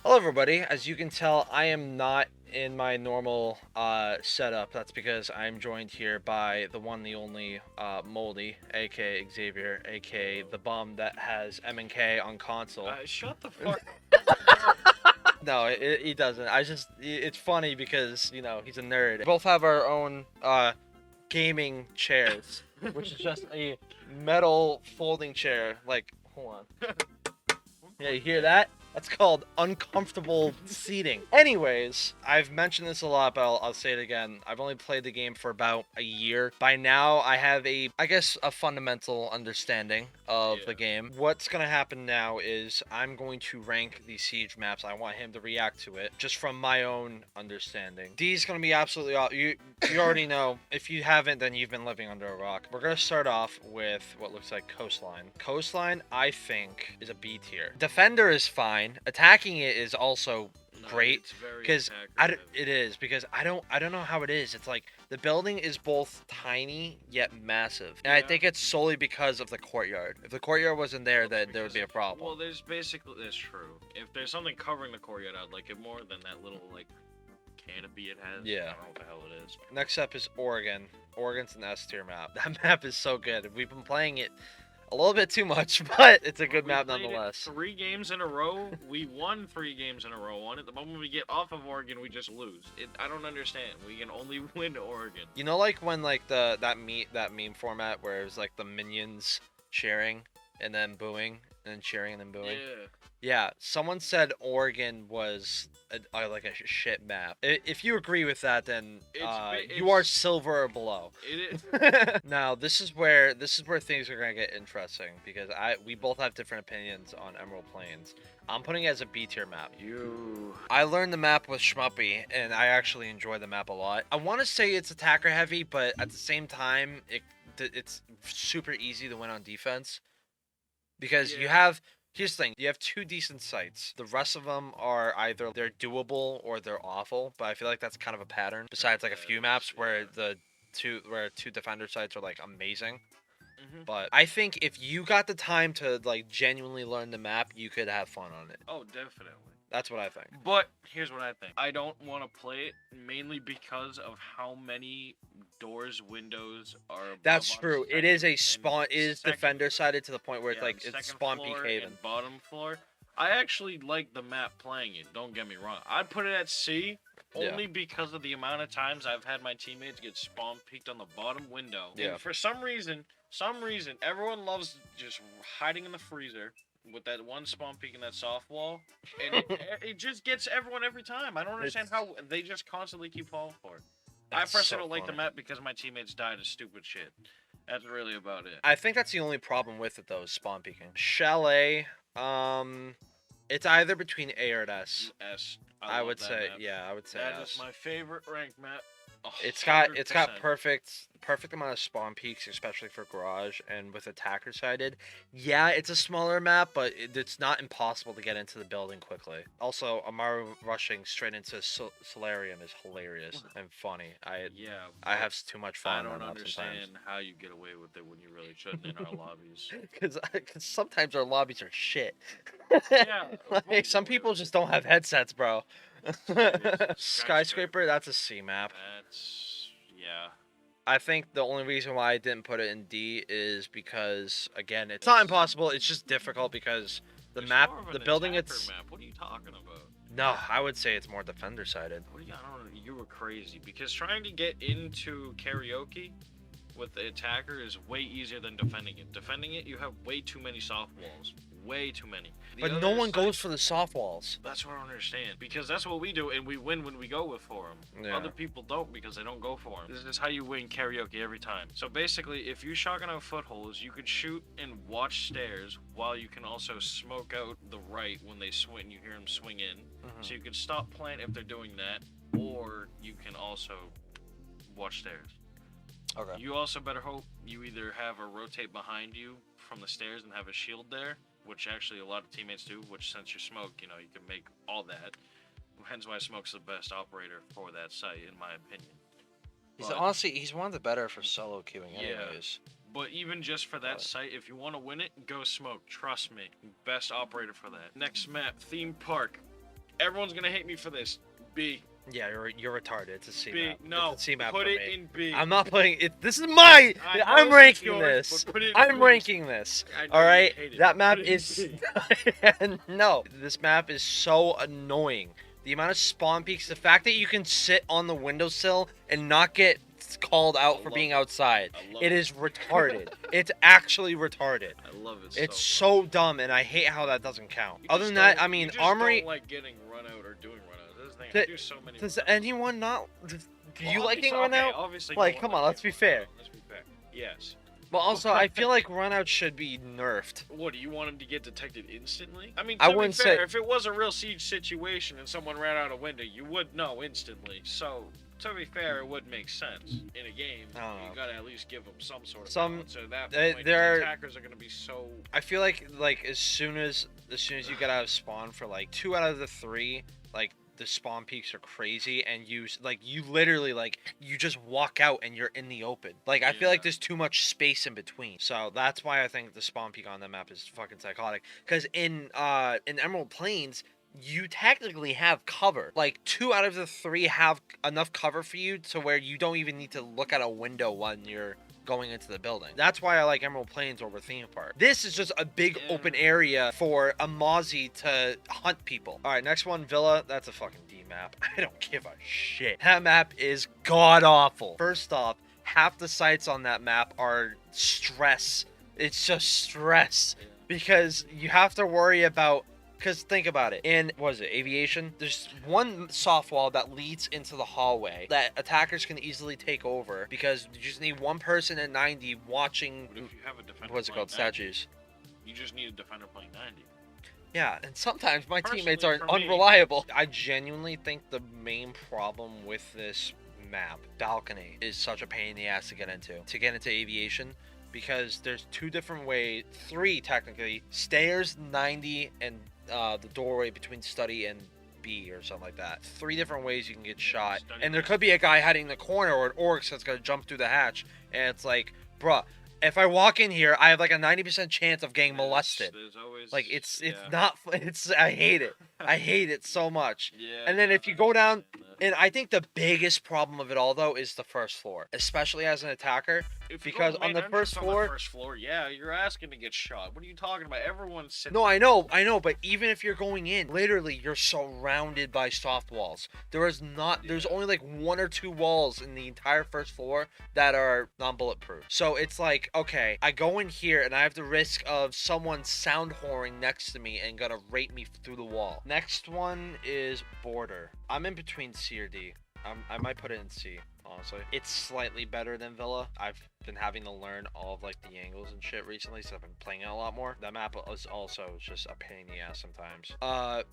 Hello, everybody. As you can tell, I am not in my normal setup. That's because I'm joined here by the one, the only Moldy, aka Xavier, aka the bum that has M&K on console. Shut the fuck. No, he doesn't. It's funny because, he's a nerd. We both have our own gaming chairs, which is just a metal folding chair. Like, hold on. Yeah, you hear that? That's called uncomfortable seating. Anyways, I've mentioned this a lot, but I'll say it again. I've only played the game for about a year. By now, I have a fundamental understanding of the game. What's gonna happen now is I'm going to rank the siege maps. I want him to react to it, just from my own understanding. D's gonna be absolutely you already know. If you haven't, then you've been living under a rock. We're gonna start off with what looks like Coastline. Coastline, I think, is a B tier. Defender is fine. Attacking it is also great because it is because I don't know how it is. It's like the building is both tiny yet massive, and I think it's solely because of the courtyard. If the courtyard wasn't there, then there would be a problem. Well, that's true. If there's something covering the courtyard, I'd like it more than that little canopy it has. Yeah. I don't know what the hell it is. Next up is Oregon. Oregon's an S tier map. That map is so good. We've been playing it a little bit too much, but it's a good map nonetheless. 3 games in a row. We won 3 games in a row on it. The moment we get off of Oregon, we just lose. I don't understand. We can only win Oregon. You know, like when that meme format where it was like the minions cheering and then booing and then cheering and then booing. Yeah. Yeah, someone said Oregon was like a shit map. If you agree with that, then you are silver or below. It is. Now this is where things are gonna get interesting because we both have different opinions on Emerald Plains. I'm putting it as a B tier map. I learned the map with Shmuppy, and I actually enjoy the map a lot. I want to say it's attacker heavy, but at the same time, it's super easy to win on defense because you have. Here's the thing, you have 2 decent sites. The rest of them are either they're doable or they're awful, but I feel like that's kind of a pattern. Besides like a few maps where two defender sites are like amazing. But I think if you got the time to like genuinely learn the map, you could have fun on it. Oh, definitely. That's what I think. But here's what I think. I don't want to play it mainly because of how many doors, windows are. That's true. It is a spawn. It is defender sided to the point where it's spawn peak haven. And bottom floor. I actually like the map playing it. Don't get me wrong. I'd put it at C only because of the amount of times I've had my teammates get spawn peeked on the bottom window. Yeah. And for some reason, everyone loves just hiding in the freezer with that one spawn peek in that soft wall, and it just gets everyone every time. I don't understand how they just constantly keep falling for it. I personally don't like the map because my teammates died of stupid shit. That's really about it. I think that's the only problem with it though, is spawn peeking. Chalet, it's either between A or S. S. I would say, yeah, I would say that S. is my favorite rank map. 100%. It's got perfect amount of spawn peaks, especially for garage and with attacker sided. Yeah, it's a smaller map, but it's not impossible to get into the building quickly. Also, Amaru rushing straight into Solarium is hilarious and funny. I have too much fun. I don't understand how you get away with it when you really shouldn't in our lobbies. Because sometimes our lobbies are shit. Yeah. Like, some people just don't have headsets, bro. Skyscraper, that's a C map. Yeah. I think the only reason why I didn't put it in D is because, again, it's not impossible. It's just difficult because the building, it's. Map. What are you talking about? No, I would say it's more defender sided. I don't know. You were crazy because trying to get into karaoke with the attacker is way easier than defending it. Defending it, you have way too many soft walls. Way too many. But no one goes for the soft walls. That's what I don't understand. Because that's what we do, and we win when we go for them. Yeah. Other people don't because they don't go for them. This is how you win karaoke every time. So basically, if you shotgun out footholds, you could shoot and watch stairs, while you can also smoke out the right when they swing. You hear them swing in. So you can stop plant if they're doing that, or you can also watch stairs. Okay. You also better hope you either have a rotate behind you from the stairs and have a shield there, which actually a lot of teammates do, which since you smoke, you can make all that. Hence why Smoke's the best operator for that site, in my opinion. He's one of the better for solo queuing anyways. But even just for that site, if you want to win it, go Smoke. Trust me. Best operator for that. Next map, Theme Park. Everyone's gonna hate me for this. B. Yeah, you're retarded. It's a C B. map. No. It's a C map Put for it me. in B. I'm not putting it. This is my. I know I'm it's ranking yours, this. but put it in I'm B. ranking this. I know All you right, hate it. that map Put it in is. B. No, this map is so annoying. The amount of spawn peaks, the fact that you can sit on the windowsill and not get called out for being outside. I love It is retarded. It's actually retarded. I love it. It's so so dumb, and I hate how that doesn't count. You Other just than that, don't- I mean, you just Armory. don't like getting run out or doing run out. That's the thing. I Th- do so many. Does run outs. anyone not? Do you Well, like getting obviously- run okay, out? Obviously, Like, no come one on, let's likes be getting fair. run out. Let's be fair. Yes. But also, I feel like runouts should be nerfed. What, do you want him to get detected instantly? I mean, I to be wouldn't fair, say- if it was a real siege situation and someone ran out a window, you would know instantly. So, to be fair, it would make sense. In a game, I don't know. you gotta at least give them some sort of Some- balance. So that there point, are- the attackers are gonna be so... I feel like as soon as you get out of spawn for like 2 out of the 3, like the spawn peaks are crazy, and you literally you just walk out and you're in the open. Like I feel like Yeah. there's too much space in between. So that's why I think the spawn peak on the map is fucking psychotic. Because in Emerald Plains, you technically have cover. Like 2 out of the 3 have enough cover for you to where you don't even need to look at a window when you're going into the building. That's why I like Emerald Plains over Theme Park. This is just a big Yeah. open area for a Mozzie to hunt people. All right, next one, Villa. That's a fucking D map. I don't give a shit. That map is god awful. First off, half the sites on that map are stress. It's just stress because you have to worry about. Because think about it. In, what is it, Aviation? There's one soft wall that leads into the hallway that attackers can easily take over because you just need one person at 90 watching, But if you have a defender what's it playing called, 90, statues. You just need a defender playing 90. Yeah, and sometimes my teammates Personally, are for me- unreliable. I genuinely think the main problem with this map, Balcony, is such a pain in the ass to get into Aviation. Because there's 2 different ways, 3 technically, stairs, 90, and the doorway between study and B or something like that. 3 different ways you can get shot. Study And there is- could be a guy hiding in the corner or an orc that's gonna jump through the hatch. And it's like, bruh, if I walk in here, I have like a 90% chance of getting molested. There's always, Like it's yeah. not I hate it. I hate it so much. Yeah. And then if you go down, I understand that. And I think the biggest problem of it all though is the first floor, especially as an attacker. If you go because to on main the entrance first on floor- the first floor, yeah, you're asking to get shot. What are you talking about? Everyone's sitting. No, I know, but even if you're going in, literally you're surrounded by soft walls. There's Yeah. only like 1 or 2 walls in the entire first floor that are non-bulletproof. So it's like, okay, I go in here and I have the risk of someone sound whoring next to me and gonna rape me through the wall. Next one is Border. I'm in between C or D. I might put it in C, honestly. It's slightly better than Villa. I've been having to learn all of like the angles and shit recently, so I've been playing it a lot more. That map is also just a pain in the ass sometimes.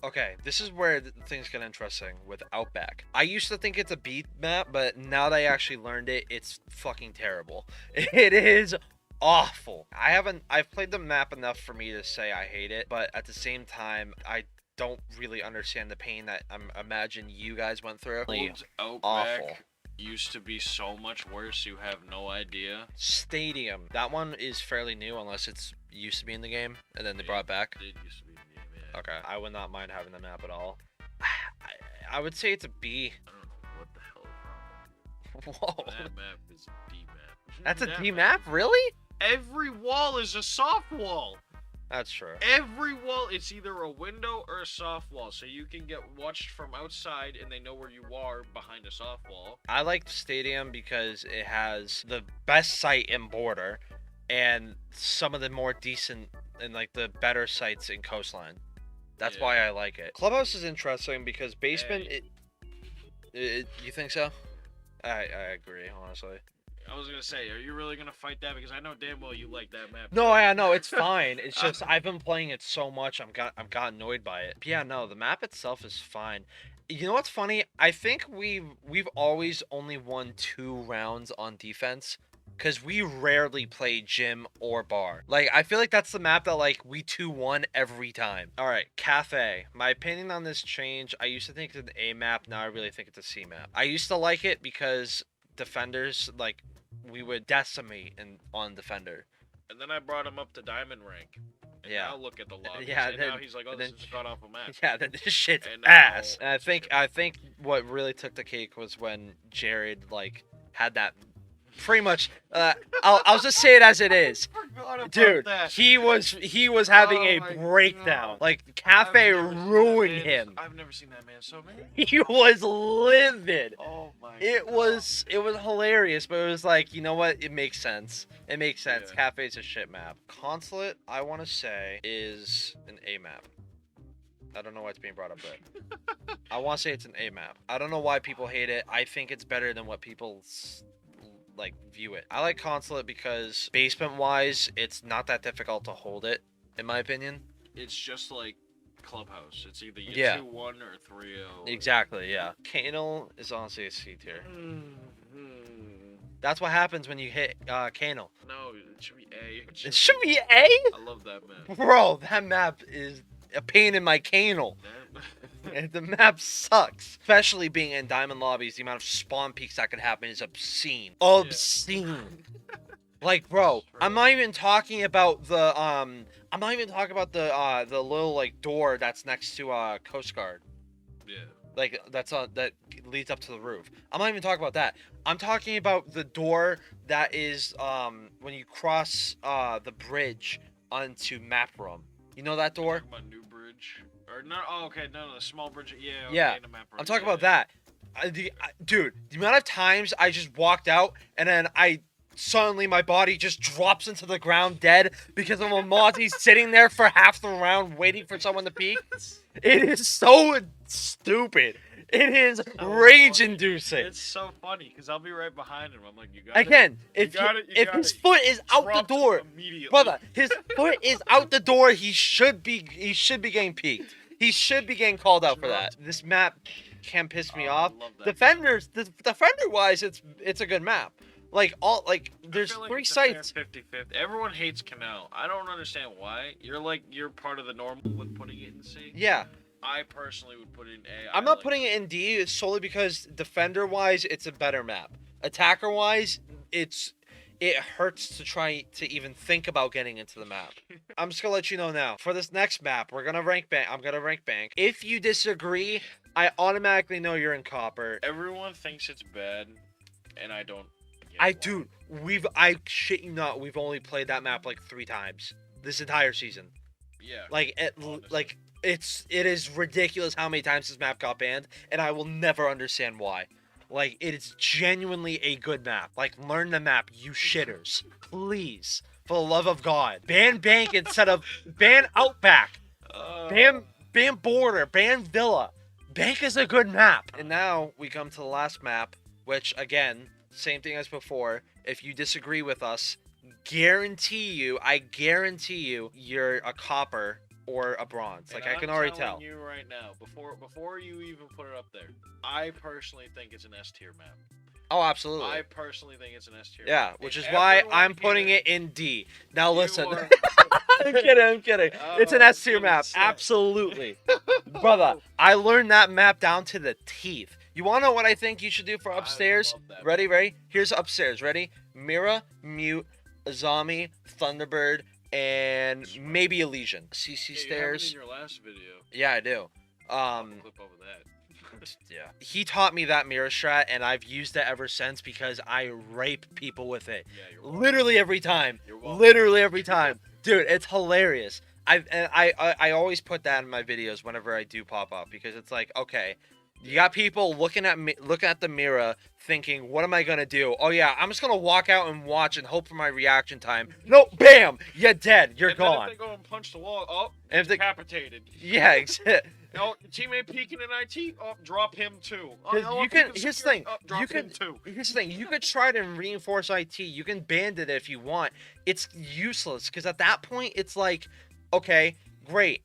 Okay, this is where things get interesting with Outback. I used to think it's a beat map, but now that I actually learned it, it's fucking terrible. It is awful. I've played the map enough for me to say I hate it, but at the same time, I don't really understand the pain that I imagine you guys went through. Old Outback Awful. used to be so much worse. You have no idea. Stadium. That one is fairly new, unless it's used to be in the game and then they brought it back. It used to be in the game, yeah. Okay, I would not mind having the map at all. I would say it's a B. I don't know what the hell is wrong Whoa, with that map. Is a D map. that's a That D map, is- really? Every wall is a soft wall. That's true. Every wall, it's either a window or a soft wall, so you can get watched from outside and they know where you are behind a soft wall. I like Stadium because it has the best site in Border and some of the more decent and like the better sites in Coastline. That's Yeah. why I like it. Clubhouse is interesting because Basement, Hey. you think so? I agree, honestly. I was gonna say, are you really gonna fight that? Because I know damn well you like that map. No, I know it's fine. It's just I've been playing it so much, I'm got annoyed by it. But yeah, no, the map itself is fine. You know what's funny? I think we've always only won 2 rounds on defense. Cause we rarely play gym or bar. Like I feel like that's the map that like we 2-1 every time. All right, Cafe. My opinion on this changed. I used to think it's an A map. Now I really think it's a C map. I used to like it because defenders like we would decimate on defender. And then I brought him up to diamond rank. And Yeah. now look at the lobbies. Yeah, And then- now he's like, oh, and this then- is a god awful map. Yeah, then this shit's And now- ass. And I think what really took the cake was when Jared like had that pretty much. I'll just say it as it is. Forgot about Dude, that. he was having Oh a my breakdown. God. Like Cafe I've never seen that ruined man- him. I've never seen that man so mad. He was livid. Oh my. It God. was hilarious, but it was like, you know what? It makes sense. It makes sense. Yeah. Cafe's a shit map. Consulate, I want to say, is an A map. I don't know why it's being brought up, but I want to say it's an A map. I don't know why people hate it. I think it's better than what people like view it. I like Consulate because basement wise, it's not that difficult to hold it, in my opinion. It's just like Clubhouse. It's either you Yeah. 2-1 or 3-0. Exactly, yeah. Canal is honestly a C tier. Mm-hmm. That's what happens when you hit Canal. No, it should be A. It should be A? I love that map. Bro, that map is a pain in my canal. That- And the map sucks. Especially being in Diamond Lobbies, the amount of spawn peaks that could happen is obscene. Obscene. Like, bro, I'm not even talking about the I'm not even talking about the little like door that's next to Coast Guard. yeah. Like that's that leads up to the roof. I'm not even talking about that. I'm talking about the door that is when you cross the bridge onto map room. You know that door? Talking about New Bridge. Or no, oh, okay, no, the small bridge. Yeah, okay, Yeah, the map I'm road, talking yeah, about that. Dude, the amount of times I just walked out and then suddenly my body just drops into the ground dead because of a Monty sitting there for half the round waiting for someone to peek. It is so stupid. It is So rage-inducing. It's so funny because I'll be right behind him. I'm like, you got Again, if got it, you if got his it. foot is out the Dropped door, immediately. brother, his foot is out the door. He should be getting peeked. He should be getting called out for that. This map can piss me Oh, I off. love that Defenders, defender wise, it's a good map. Like there's I feel like 3 it's a fair sites. 50-50. Everyone hates Canal. I don't understand why. You're part of the normal with putting it in C. Yeah, I personally would put it in A. I'm not putting it in D. It's solely because defender wise, it's a better map. Attacker wise, it hurts to try to even think about getting into the map. I'm just gonna let you know now. For this next map, we're gonna rank bank. I'm gonna rank bank. If you disagree, I automatically know you're in copper. Everyone thinks it's bad, and I don't. get why. I shit you not, we've only played that map like 3 times this entire season. Yeah. Like Honestly. it is ridiculous how many times this map got banned, and I will never understand why. Like, it is genuinely a good map. Like, learn the map, you shitters. Please, for the love of God, ban bank instead of ban outback. Ban border, ban villa. Bank is a good map. And now we come to the last map, which again, same thing as before. If you disagree with us, I guarantee you, you're a copper or a bronze. Like, And I can I'm already telling tell. you right now, before you even put it up there, I personally think it's an S tier map. Oh, absolutely. I personally think it's an S tier. Yeah, map. which is And why everyone I'm putting here- it in D. Now you listen. are- I'm kidding. It's an Oh, S tier goodness map. sake. Absolutely. Brother, I learned that map down to the teeth. You want to know what I think you should do for I upstairs? love that Ready? Here's upstairs. Ready? Mira, Mute, Azami, Thunderbird, and maybe Elysian. CC Yeah, you have it in stairs. your last video. Yeah, I do. Clip over that. Yeah. He taught me that mirror strat, and I've used it ever since because I rape people with it. Yeah, you're welcome. Literally every time. You're welcome. Literally every time. Dude, it's hilarious. I always put that in my videos whenever I do pop up because it's like, okay, you got people looking at the mirror thinking, what am I gonna do? Oh yeah, I'm just gonna walk out and watch and hope for my reaction time. No, bam, you're dead. You're And then gone. if they go and punch the wall, oh, And if they, decapitated. yeah, exactly. Oh, teammate peeking in IT, oh, drop him too. Oh, 'Cause no, you can- peeking here's the security, thing, oh, drop you him can- too. Here's the thing, you could try to reinforce IT. You can bandit it if you want. It's useless because at that point it's like, okay, great.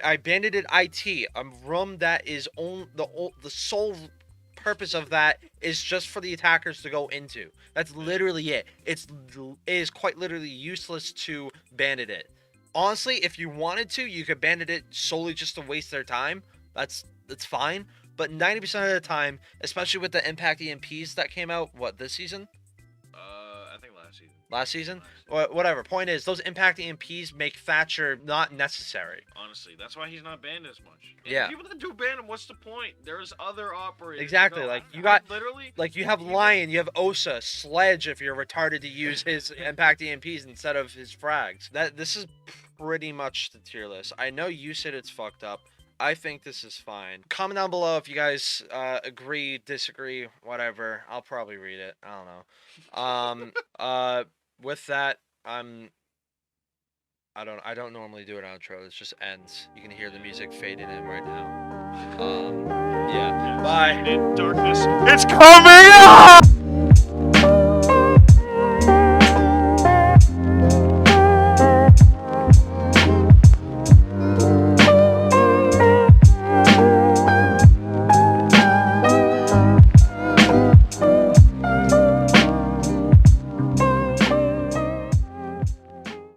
I bandited IT, a room that is the sole purpose of that is just for the attackers to go into. That's literally it. It is quite literally useless to bandit it. Honestly, if you wanted to, you could bandit it solely just to waste their time. That's fine. But 90% of the time, especially with the Impact EMPs that came out, this season? I think last season. Last season? Whatever. Point is, those impact EMPs make Thatcher not necessary. Honestly, that's why he's not banned as much. And Yeah. People that do ban him, what's the point? There's other operators. Exactly, No, like, I- you I got- literally. Like, you have Lion, you have Osa, Sledge if you're retarded to use his impact EMPs instead of his frags. This is pretty much the tier list. I know you said it's fucked up. I think this is fine. Comment down below if you guys agree, disagree, whatever. I'll probably read it. I don't know. With that, I don't normally do an outro. It just ends. You can hear the music fading in right now. Yeah. Bye. In darkness, it's coming up!